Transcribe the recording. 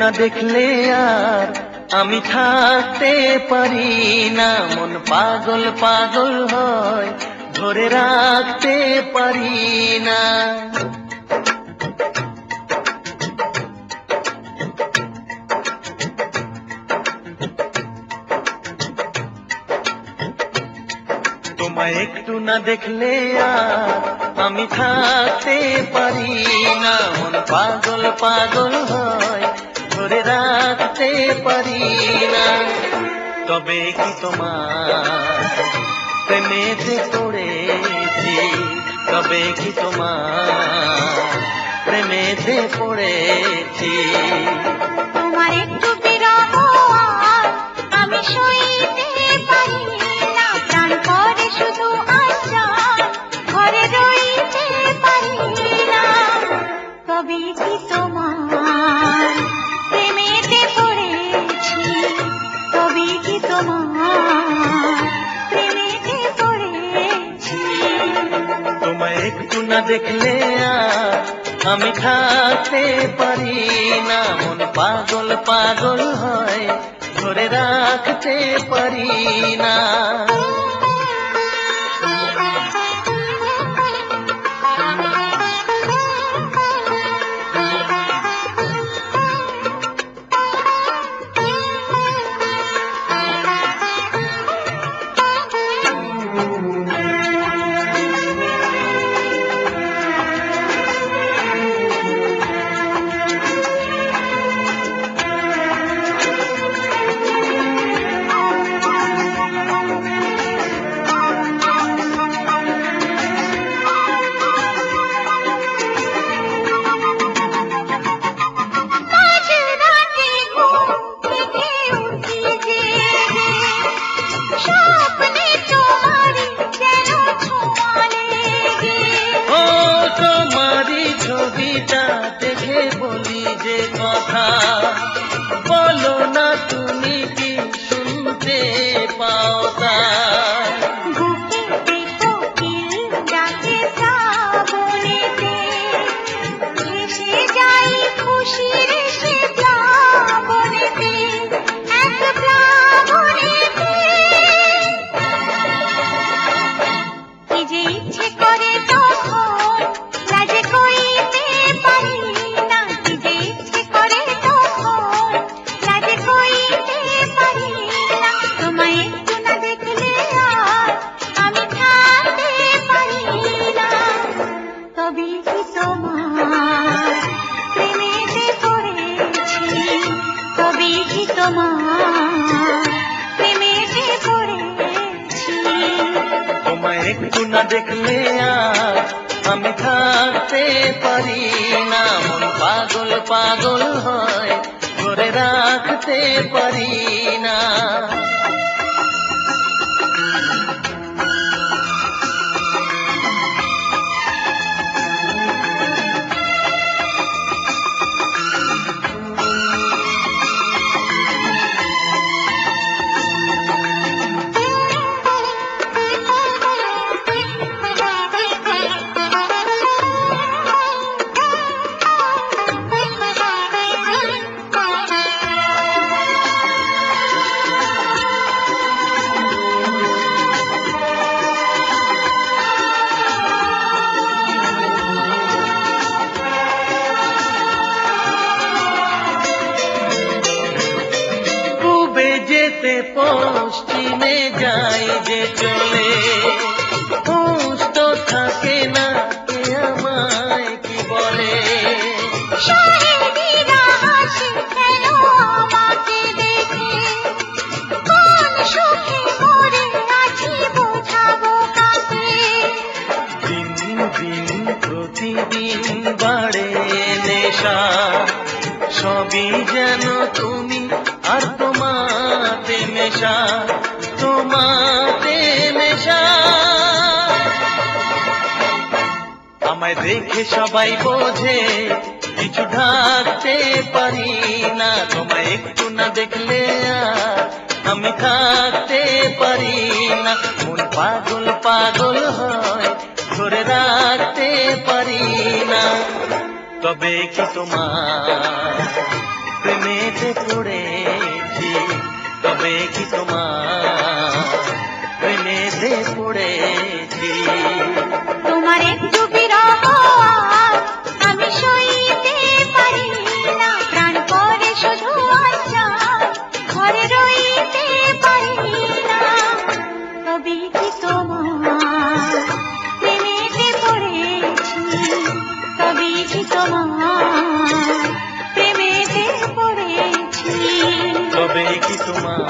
না দেখলে আর আমি থাকতে পারি না, মন পাগল পাগল হয়, ধরে রাখতে পারি না। তোমায় একটু না দেখলে আর আমি থাকতে পারি না, মন পাগল পাগল হয়, ধরে রাখতে পারি না। তবে কি তোমার প্রেমেতে পড়েছি, তবে কি তোমার প্রেমেতে পড়েছি। তোমার একটু বিরহ আমি সইতে পারি না, প্রাণ করে শুধু আশা, ঘরে রইতে পারি না। তবে কি তোমার প্রেমেতে পড়েছি, তবে কি তোমার প্রেমেতে পড়েছি। তোমায় একটু না দেখলে আর আমি থাকতে পারি না, মন পাগল পাগল হয়, ধরে রাখতে পারি না। ছবিটা দেখে বলি যে কথা, বলো না তুমি কি শুনতে পাও তা। বুকেতে কোকিল ডাকে শ্রাবণেতে, ভেসে যাই খুশির সে প্লাবনেতে, এক প্লাবনেতে। কি যে ইচ্ছে করে তখন লাজে কইতে পারি না, কি যে ইচ্ছে করে তখন লাজে কইতে পারি না। তোমায় একটু না দেখলে আর আমি থাকতে পারি না, তবে কি তোমার প্রেমেতে পড়েছি, তবে কি তোমার প্রেমেতে পড়েছি। তোমায় একটু না দেখলে আর আমি থাকতে পারি না, মন পাগল পাগল হয়, ধরে রাখতে পারি না। যেতে পশ্চিমে যাই যে চলে, হুঁশ তো থাকে না, কে আমায় কি বলে। শাহেদিরা হাসে কেন আমাকে দেখে, কোন সুখে মরে আছি বোঝাবো কাকে। দিন দিন প্রতিদিন বাড়ে নেশা, সবই যেন তুমি আর তোমাতে মেশা, তোমাতে মেশা। আমায় দেখে সবাই বোঝে কিছু ঢাকতে পারি না, তোমায় একটু না দেখলে আর আমি থাকতে পারি না, মন পাগল পাগল হয়, ধরে রাখতে পারি না। তবে কি তোমার প্রেমেতে পড়েছি, তবে কি তোমার প্রেমেতে পড়েছি। তোমার একটু বিরহ আমি সইতে পারি না, প্রাণ করে শুধু আচ্ছা ঘরে রইতে পারি না। তবে কি তোমার প্রেমেতে পড়েছি, তবে কি তোমার প্রেমেতে পড়েছি, তবে কি তোমার